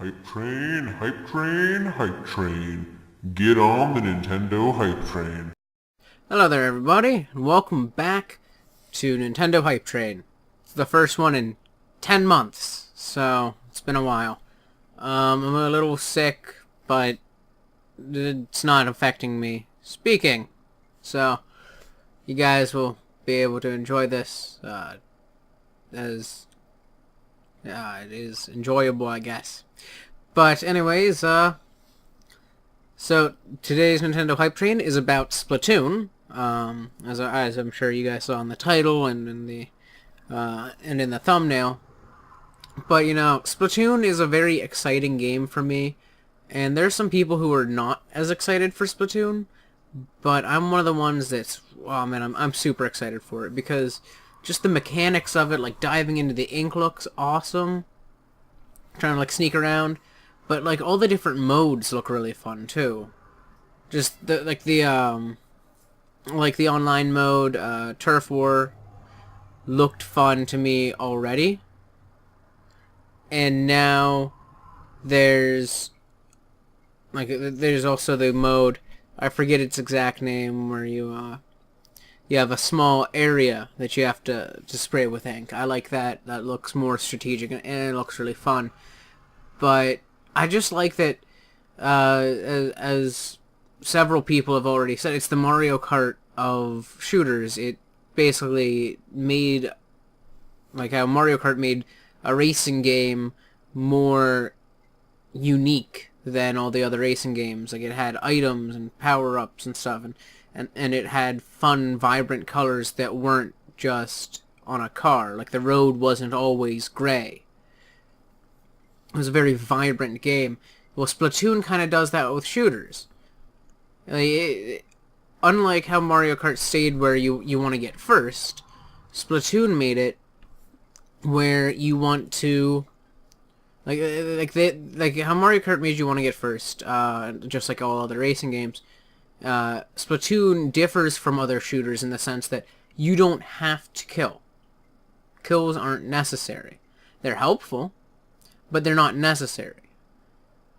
Hype train, hype train, hype train. Get on the Nintendo hype train. Hello there everybody, and welcome back to Nintendo Hype Train. It's the first one in 10 months, so it's been a while. I'm a little sick, but it's not affecting me speaking, so you guys will be able to enjoy this as it is enjoyable, I guess. But anyways, so today's Nintendo Hype Train is about Splatoon, as I'm sure you guys saw in the title and in the thumbnail. But you know, Splatoon is a very exciting game for me, and there's some people who are not as excited for Splatoon, but I'm one of the ones that's, oh man, I'm super excited for it because just the mechanics of it, like diving into the ink looks awesome. Trying to like sneak around, but like all the different modes look really fun too. Just the online mode, Turf War, looked fun to me already. And now there's also the mode, I forget its exact name, where you have a small area that you have to spray with ink. I like that. That looks more strategic and it looks really fun. But I just like that, as several people have already said, it's the Mario Kart of shooters. It basically made, like how Mario Kart made a racing game more unique than all the other racing games. Like it had items and power-ups and stuff, and it had fun, vibrant colors that weren't just on a car. Like the road wasn't always gray. It was a very vibrant game. Well, Splatoon kind of does that with shooters. Unlike how Mario Kart stayed where you want to get first, Splatoon made it where you want to, like how Mario Kart made you want to get first, just like all other racing games. Splatoon differs from other shooters in the sense that you don't have to kill. Kills aren't necessary. They're helpful, but they're not necessary.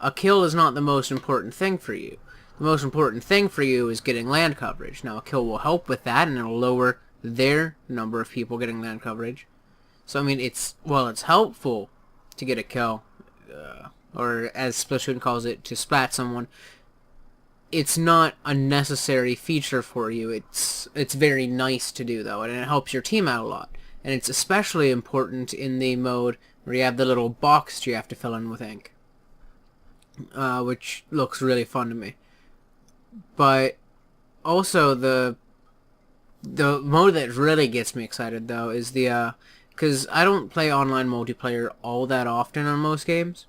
A kill is not the most important thing for you. The most important thing for you is getting land coverage. Now, a kill will help with that, and it'll lower their number of people getting land coverage. So, I mean, it's helpful to get a kill, or as Splatoon calls it, to splat someone. It's not a necessary feature for you. It's very nice to do, though, and it helps your team out a lot. And it's especially important in the mode where you have the little box you have to fill in with ink, which looks really fun to me. But also the mode that really gets me excited, though, is because I don't play online multiplayer all that often on most games,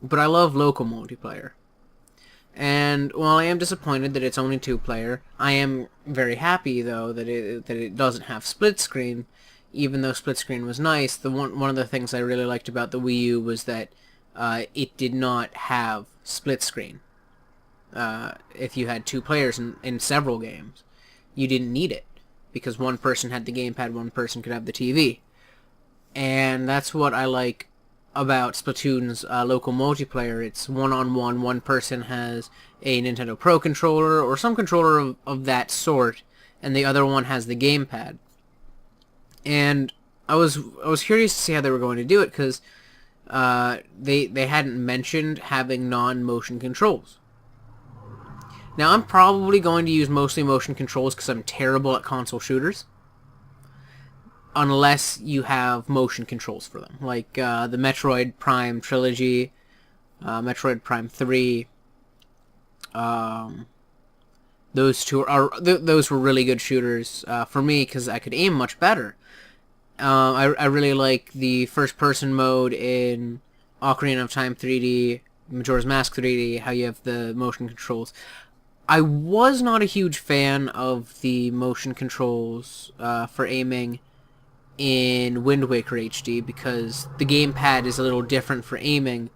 but I love local multiplayer. And while I am disappointed that it's only 2-player, I am very happy, though, that it doesn't have split screen. Even though split screen was nice, one of the things I really liked about the Wii U was that it did not have split screen. If you had 2 players in several games, you didn't need it because one person had the gamepad, one person could have the TV, and that's what I like about Splatoon's local multiplayer. It's one-on-one. One person has a Nintendo Pro controller or some controller of that sort, and the other one has the gamepad. And I was curious to see how they were going to do it because they hadn't mentioned having non-motion controls. Now I'm probably going to use mostly motion controls because I'm terrible at console shooters, unless you have motion controls for them, like the Metroid Prime trilogy, Metroid Prime 3. Those were really good shooters for me because I could aim much better. I really like the first-person mode in Ocarina of Time 3D, Majora's Mask 3D, how you have the motion controls. I was not a huge fan of the motion controls for aiming in Wind Waker HD because the gamepad is a little different for aiming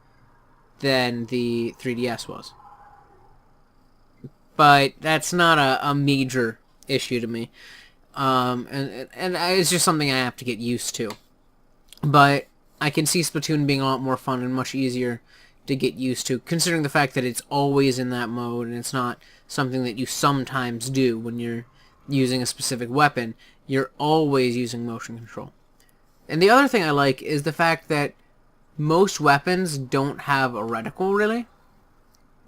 than the 3DS was. But that's not a major issue to me. And it's just something I have to get used to. But I can see Splatoon being a lot more fun and much easier to get used to, considering the fact that it's always in that mode and it's not something that you sometimes do when you're using a specific weapon. You're always using motion control. And the other thing I like is the fact that most weapons don't have a reticle, really.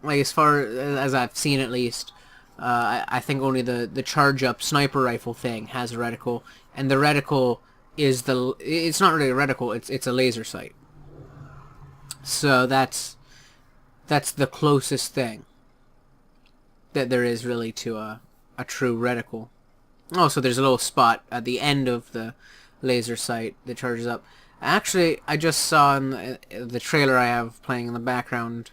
Like, as far as I've seen, at least, I think only the charge-up sniper rifle thing has a reticle, and the reticle is it's not really a reticle, it's a laser sight. So that's the closest thing that there is really to a true reticle. Oh, so there's a little spot at the end of the laser sight that charges up. Actually, I just saw in the trailer I have playing in the background,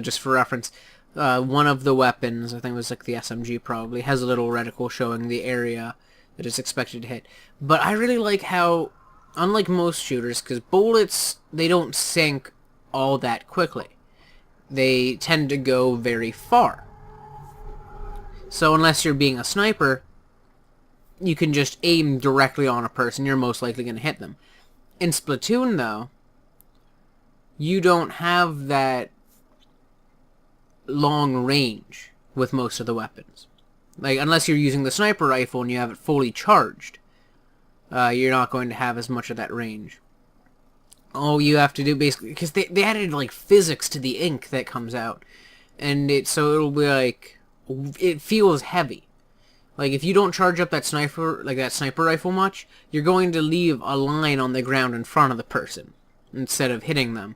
just for reference, one of the weapons, I think it was like the SMG probably, has a little reticle showing the area that it's expected to hit. But I really like how, unlike most shooters, because bullets, they don't sink all that quickly. They tend to go very far. So unless you're being a sniper, you can just aim directly on a person, you're most likely going to hit them. In Splatoon, though, you don't have that long range with most of the weapons. Like, unless you're using the sniper rifle and you have it fully charged, you're not going to have as much of that range. All you have to do, basically, because they added, like, physics to the ink that comes out, and so it'll be, like, it feels heavy. Like, if you don't charge up that sniper rifle much, you're going to leave a line on the ground in front of the person instead of hitting them.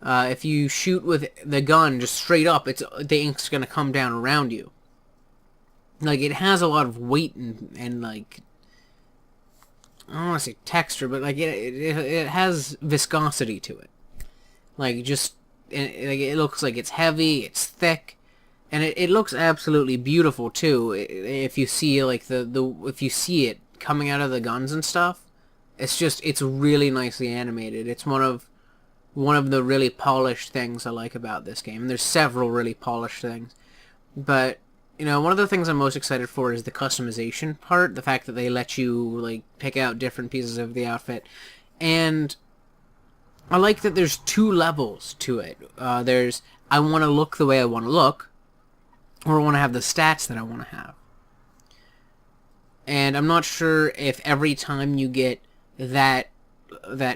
If you shoot with the gun just straight up, the ink's going to come down around you. Like, it has a lot of weight and like, I don't want to say texture, but like it has viscosity to it. Like, just it looks like it's heavy, it's thick. And it looks absolutely beautiful too. If you see like if you see it coming out of the guns and stuff, it's really nicely animated. It's one of the really polished things I like about this game. And there's several really polished things, but one of the things I'm most excited for is the customization part. The fact that they let you like pick out different pieces of the outfit, and I like that there's 2 levels to it. There's I want to look the way I want to look, or I want to have the stats that I want to have. And I'm not sure if every time you get that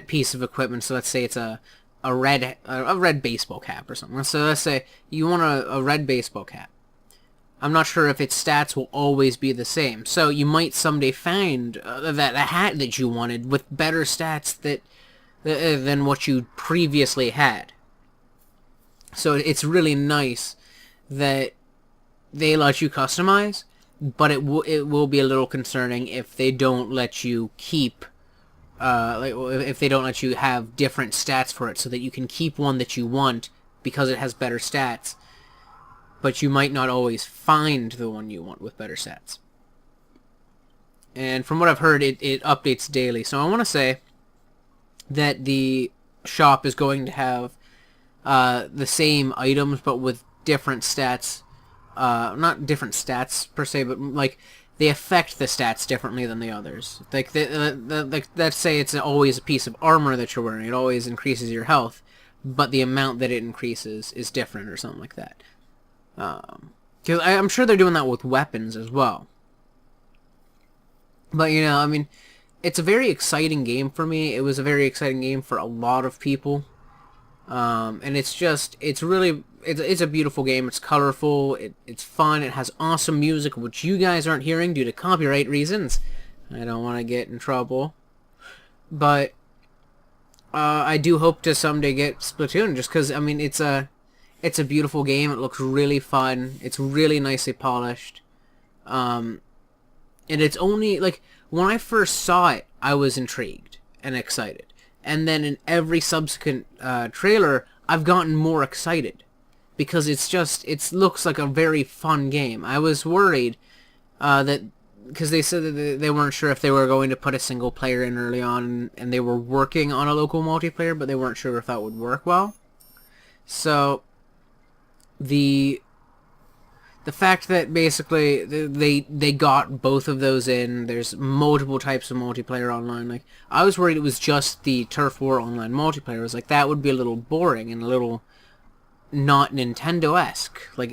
piece of equipment, so let's say it's a red baseball cap or something. So let's say you want a red baseball cap. I'm not sure if its stats will always be the same. So you might someday find that a hat that you wanted with better stats than what you previously had. So it's really nice that they let you customize, but it will be a little concerning if they don't let you keep, if they don't let you have different stats for it, so that you can keep one that you want because it has better stats, but you might not always find the one you want with better stats. And from what I've heard, it updates daily, so I want to say that the shop is going to have the same items, but with different stats. Not different stats per se, but like they affect the stats differently than the others. Like let's say it's always a piece of armor that you're wearing. It always increases your health, but the amount that it increases is different or something like that. Because I'm sure they're doing that with weapons as well. But I mean, it's a very exciting game for me. It was a very exciting game for a lot of people. And it's a beautiful game. It's colorful. It's fun. It has awesome music, which you guys aren't hearing due to copyright reasons. I don't want to get in trouble. But I do hope to someday get Splatoon, just because, I mean, it's a beautiful game. It looks really fun. It's really nicely polished. And it's only, like, when I first saw it, I was intrigued and excited. And then in every subsequent trailer, I've gotten more excited. Because it looks like a very fun game. I was worried because they said that they weren't sure if they were going to put a single player in early on, and they were working on a local multiplayer, but they weren't sure if that would work well. So the the fact that basically they got both of those in. There's multiple types of multiplayer online. Like, I was worried it was just the Turf War online multiplayer. I was like, that would be a little boring and a little not Nintendo-esque. Like,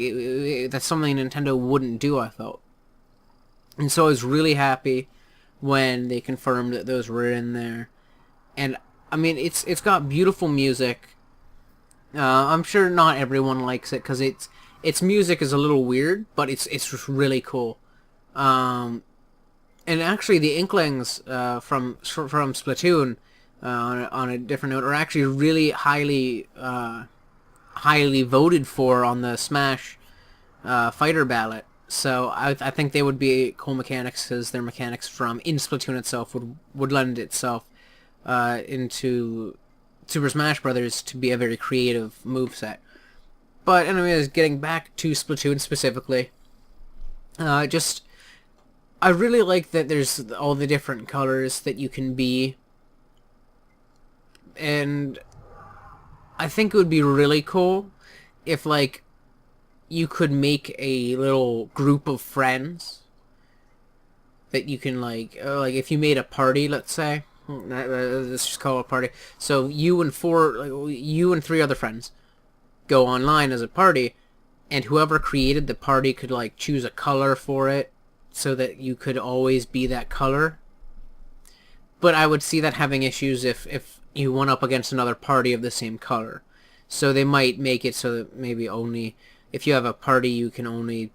that's something Nintendo wouldn't do, I felt. And so I was really happy when they confirmed that those were in there. And I mean, it's got beautiful music. I'm sure not everyone likes it because its music is a little weird, but it's just really cool. And actually, the Inklings from Splatoon, on a different note, are actually really highly voted for on the Smash fighter ballot. So I think they would be cool mechanics because their mechanics from in Splatoon itself would lend itself into Super Smash Brothers to be a very creative moveset. But anyways, getting back to Splatoon specifically, I really like that there's all the different colors that you can be, and I think it would be really cool if, like, you could make a little group of friends that you can, like if you made a party, let's say, let's just call it a party. So you and three other friends go online as a party, and whoever created the party could, like, choose a color for it so that you could always be that color. But I would see that having issues if you went up against another party of the same color. So they might make it so that maybe only if you have a party you can only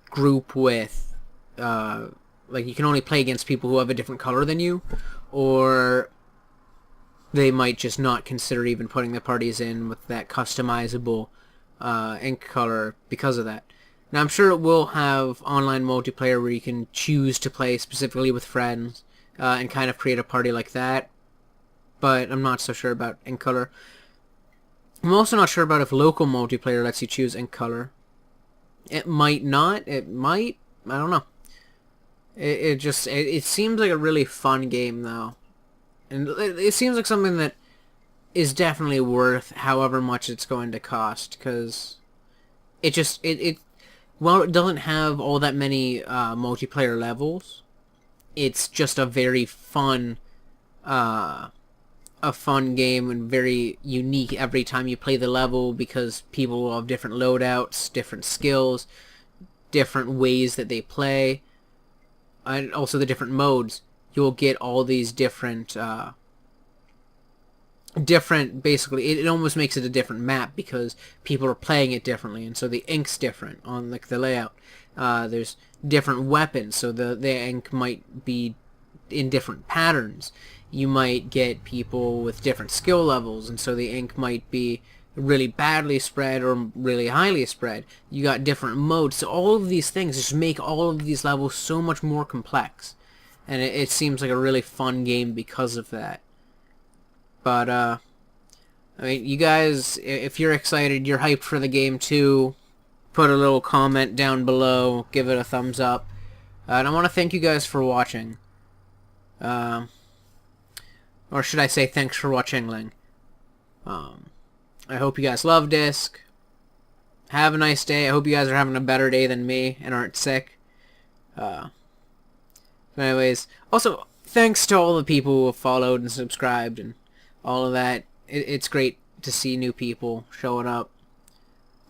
group with like, you can only play against people who have a different color than you, or they might just not consider even putting the parties in with that customizable ink color because of that. Now, I'm sure it will have online multiplayer where you can choose to play specifically with friends and kind of create a party like that, but I'm not so sure about ink color. I'm also not sure about if local multiplayer lets you choose ink color. It might not. It might. I don't know. It seems like a really fun game, though. And it seems like something that is definitely worth however much it's going to cost, because while it doesn't have all that many multiplayer levels, it's just a very fun game and very unique every time you play the level, because people will have different loadouts, different skills, different ways that they play, and also the different modes. You'll get all these different basically, it almost makes it a different map because people are playing it differently, and so the ink's different on, like, the layout. There's different weapons, so the ink might be in different patterns. You might get people with different skill levels, and so the ink might be really badly spread or really highly spread. You got different modes, so all of these things just make all of these levels so much more complex, and it seems like a really fun game because of that. But I mean, you guys, if you're excited, you're hyped for the game too, put a little comment down below, give it a thumbs up, and I want to thank you guys for watching. Or should I say thanks for watching, Ling. I hope you guys love Disc. Have a nice day. I hope you guys are having a better day than me and aren't sick. Anyways, also, thanks to all the people who have followed and subscribed and all of that. It's great to see new people showing up.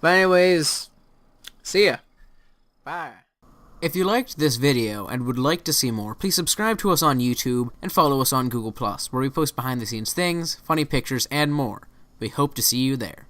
But anyways, see ya. Bye. If you liked this video and would like to see more, please subscribe to us on YouTube and follow us on Google+, where we post behind-the-scenes things, funny pictures, and more. We hope to see you there.